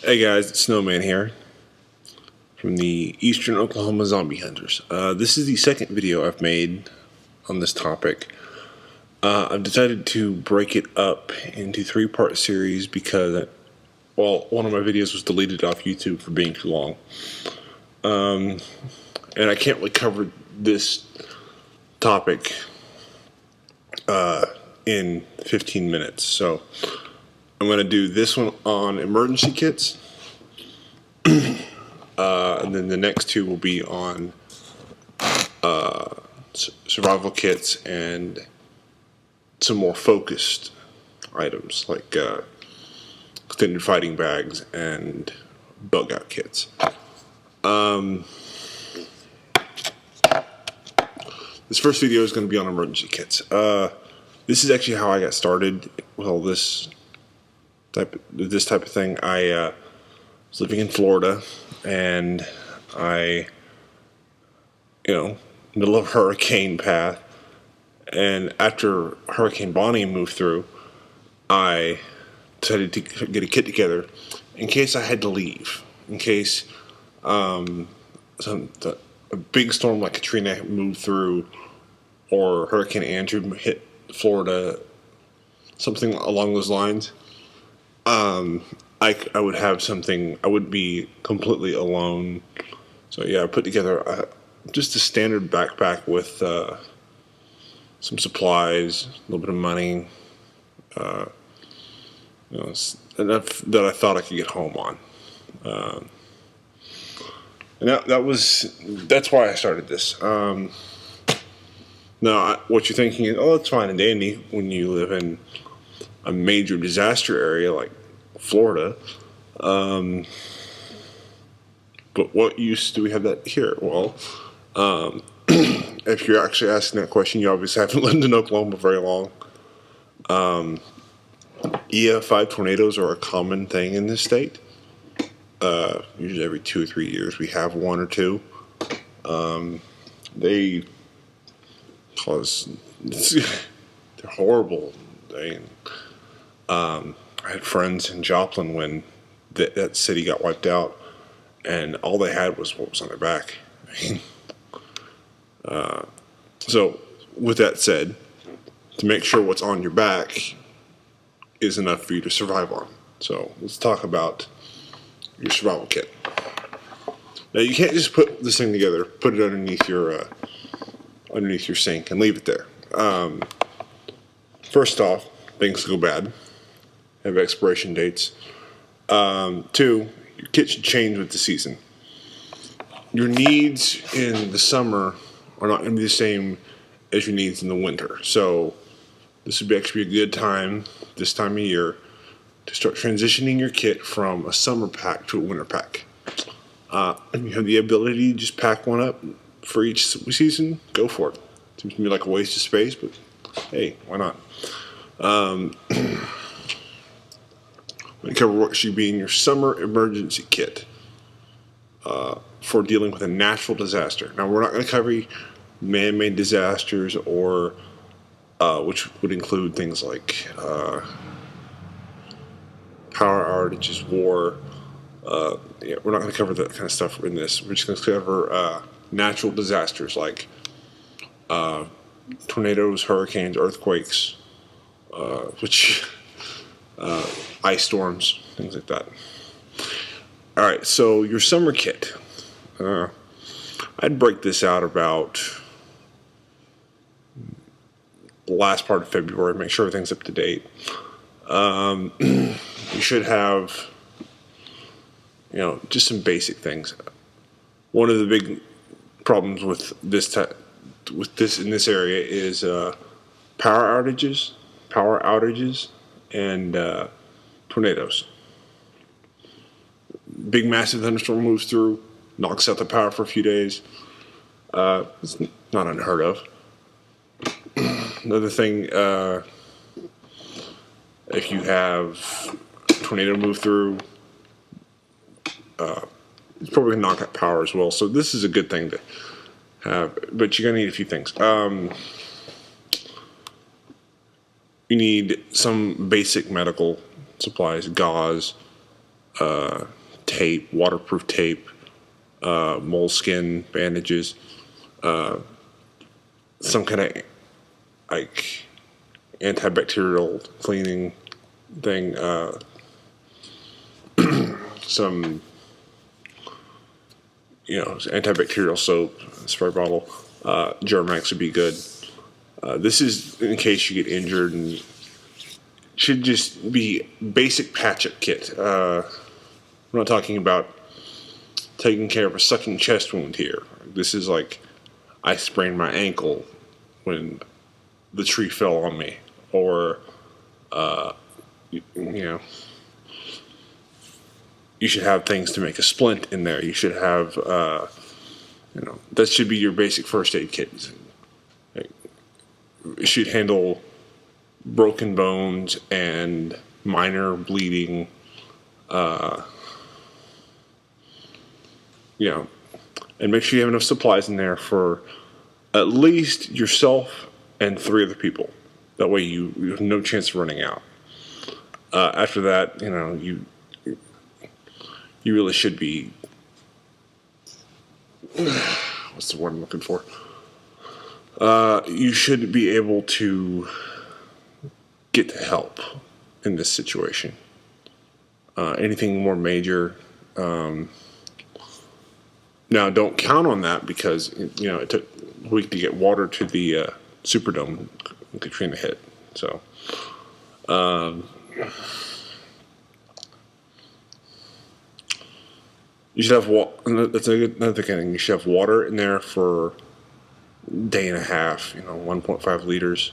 Hey guys, it's Snowman here from the Eastern Oklahoma Zombie Hunters. This is the second video I've made on this topic. I've decided to break it up into three-part series because, well, one of my videos was deleted off YouTube for being too long. And I can't really cover this topic in 15 minutes. So I'm going to do this one on emergency kits. And then the next two will be on survival kits and some more focused items like extended fighting bags and bug out kits. This first video is going to be on emergency kits. This is actually how I got started. Well, this type of thing. I was living in Florida, and middle of hurricane path, and after Hurricane Bonnie moved through, I decided to get a kit together in case I had to leave, in case a big storm like Katrina moved through, or Hurricane Andrew hit Florida, something along those lines. I would have something. I wouldn't be completely alone. So yeah, I put together just a standard backpack with some supplies, a little bit of money, enough that I thought I could get home on. And that's why I started this. Now, what you're thinking is, oh, it's fine and dandy when you live in a major disaster area like Florida. But what use do we have that here? Well, if you're actually asking that question, you obviously haven't lived in Oklahoma very long. EF5 tornadoes are a common thing in this state. Usually every 2 or 3 years we have one or two. They cause they're horrible. I had friends in Joplin when that city got wiped out, and all they had was what was on their back. So, with that said, to make sure what's on your back is enough for you to survive on. So, let's talk about your survival kit. Now, you can't just put this thing together, put it underneath your sink, and leave it there. First off, things go bad, have expiration dates. 2, your kit should change with the season. Your needs in the summer are not going to be the same as your needs in the winter. So this would actually be a good time, this time of year, to start transitioning your kit from a summer pack to a winter pack. If you have the ability to just pack one up for each season, go for it. Seems to me like a waste of space, but hey, why not? We cover what should be in your summer emergency kit for dealing with a natural disaster. Now, we're not going to cover man-made disasters, or which would include things like power outages, war. We're not going to cover that kind of stuff in this. We're just going to cover natural disasters like tornadoes, hurricanes, earthquakes, ice storms, things like that. All right, so your summer kit. I'd break this out about the last part of February, make sure everything's up to date. You should have, just some basic things. One of the big problems with this in this area is power outages, and tornadoes. Big, massive thunderstorm moves through, knocks out the power for a few days. It's not unheard of. Another thing, if you have a tornado move through, it's probably going to knock out power as well. So this is a good thing to have, but you're going to need a few things. You need some basic medical supplies, gauze, tape, waterproof tape, moleskin bandages, some kind of like antibacterial cleaning thing, some antibacterial soap, spray bottle, Germ-X would be good. This is in case you get injured, and should just be basic patch-up kit. I'm not talking about taking care of a sucking chest wound here. This is like I sprained my ankle when the tree fell on me, or you know, you should have things to make a splint in there. You should have, that should be your basic first aid kit. It should handle broken bones and minor bleeding. And make sure you have enough supplies in there for at least yourself and 3 other people. That way you have no chance of running out. After that, you really should be. What's the word I'm looking for? You should be able to get to help in this situation. Anything more major. Now, don't count on that because it took a week to get water to the Superdome when Katrina hit. So, you should have water. That's another thing. You should have water in there for a day and a half. 1.5 liters.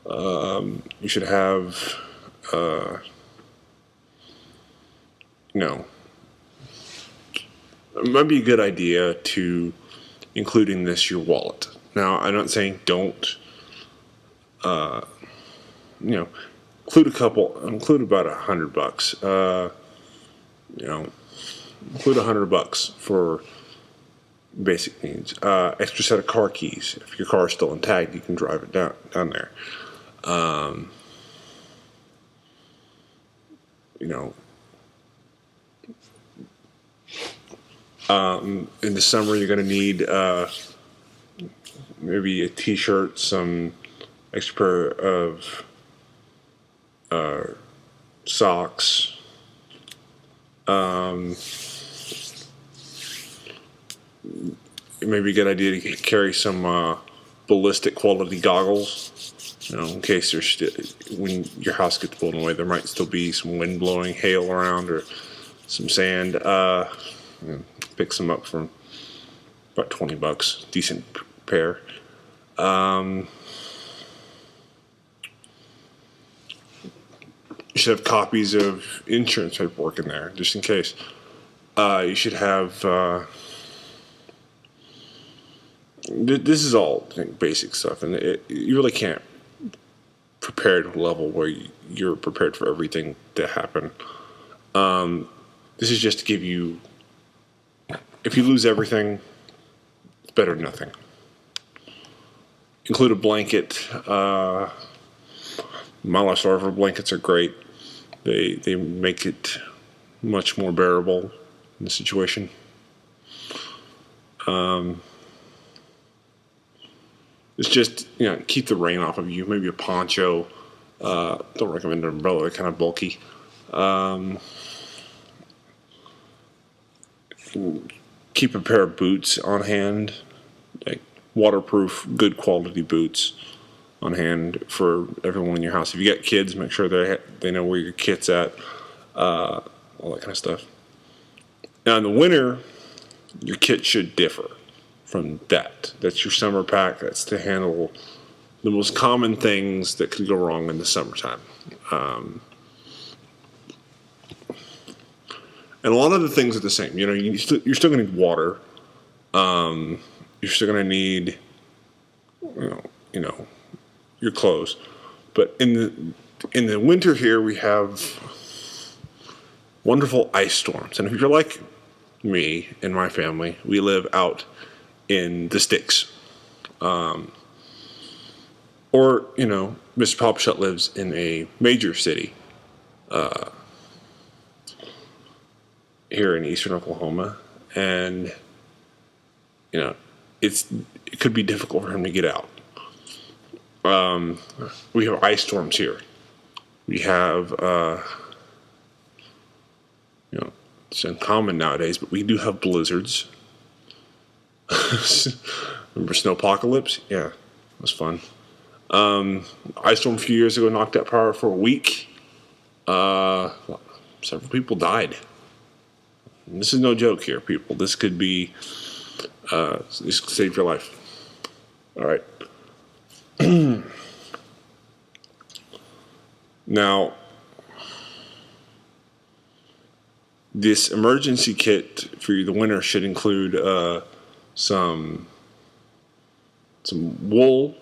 You should have, it might be a good idea to include in this your wallet. Now, I'm not saying don't, include about $100. Include $100 for basic needs. Extra set of car keys. If your car is still intact, you can drive it down there. In the summer, you're going to need maybe a t-shirt, some extra pair of socks. It may be a good idea to carry some ballistic quality goggles. In case when your house gets blown away, there might still be some wind blowing, hail around, or some sand. Pick some up for about $20, decent pair. You should have copies of insurance paperwork in there, just in case. You should have. This is all basic stuff, and you really can't prepare to a level where you're prepared for everything to happen. This is just to give you. If you lose everything, it's better than nothing. Include a blanket. My Life Survivor blankets are great. They make it much more bearable in the situation. It's just, keep the rain off of you. Maybe a poncho. Don't recommend an umbrella. They're kind of bulky. Keep a pair of boots on hand, like waterproof, good quality boots on hand for everyone in your house. If you got kids, make sure they know where your kit's at, all that kind of stuff. Now in the winter, your kit should differ from that. That's your summer pack. That's to handle the most common things that could go wrong in the summertime. And a lot of the things are the same. You're still going to need water. You're still going to need, your clothes. But in the winter here, we have wonderful ice storms. And if you're like me and my family, we live out in the sticks. Or, Mr. Popshot lives in a major city. here in eastern Oklahoma, and you know, it could be difficult for him to get out. We have ice storms here. We have, it's uncommon nowadays, but we do have blizzards. Remember Snowpocalypse? Yeah, it was fun. Ice storm a few years ago knocked out power for a week. Several people died. And this is no joke here, people. This could be, this could save your life. All right. Now, this emergency kit for the winter should include some wool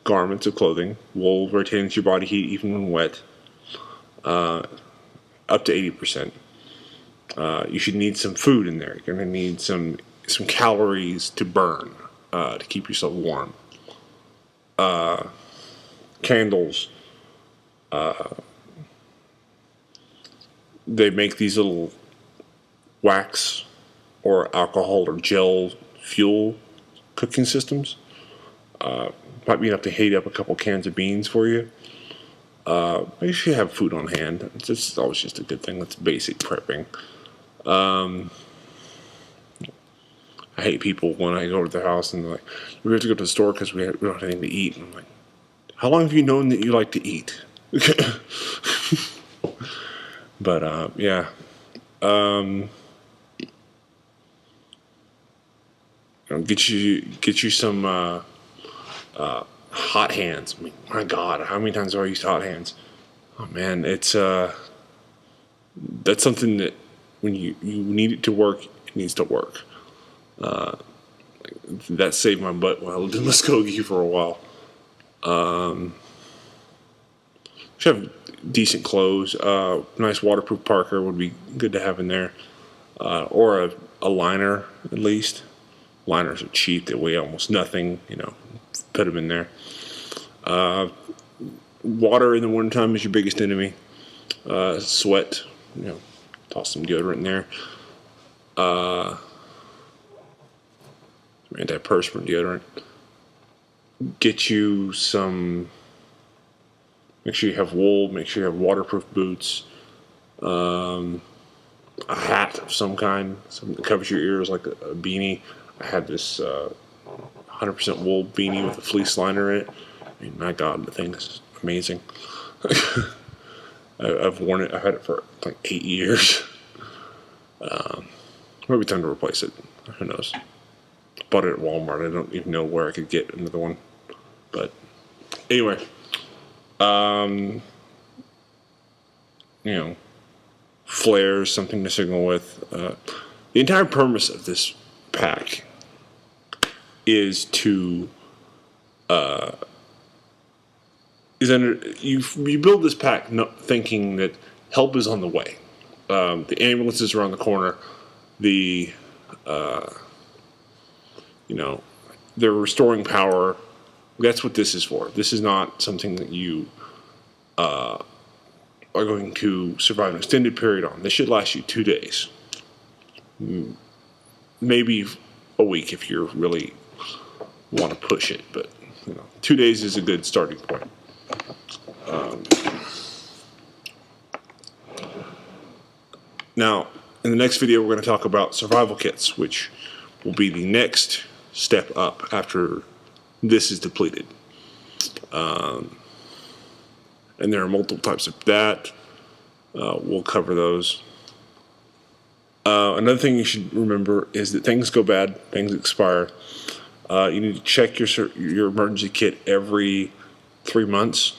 garments of clothing. Wool retains your body heat even when wet, up to 80%. You should need some food in there. You're going to need some calories to burn to keep yourself warm. Candles. They make these little wax or alcohol or gel fuel cooking systems. Might be enough to heat up a couple cans of beans for you. Make sure you have food on hand. It's always just a good thing. That's basic prepping. I hate people when I go over to their house and they're like, we have to go to the store because we don't have anything to eat. And I'm like, how long have you known that you like to eat? But yeah. Get you some hot hands. I mean, my God, how many times have I used hot hands? Oh man, it's that's something that when you need it to work, it needs to work. That saved my butt when I lived in Muskogee for a while. Should have decent clothes. Nice waterproof parka would be good to have in there, or a liner at least. Liners are cheap; they weigh almost nothing. Put them in there. Water in the wintertime is your biggest enemy. Sweat, toss some deodorant in there. Antiperspirant deodorant. Get you some. Make sure you have wool. Make sure you have waterproof boots. A hat of some kind, something that covers your ears, like a beanie. I had this 100% wool beanie with a fleece liner in it. I mean, my God, the thing is amazing. I've worn it. I've had it for like 8 years. Maybe time to replace it. Who knows? Bought it at Walmart. I don't even know where I could get another one. But anyway, flares, something to signal with. The entire premise of this pack is to you build this pack thinking that help is on the way. The ambulance is around the corner. They're restoring power. That's what this is for. This is not something that you are going to survive an extended period on. This should last you 2 days. Maybe a week if you really want to push it. But 2 days is a good starting point. Now, in the next video, we're going to talk about survival kits, which will be the next step up after this is depleted. And there are multiple types of that. We'll cover those. Another thing you should remember is that things go bad, things expire. You need to check your emergency kit every 3 months.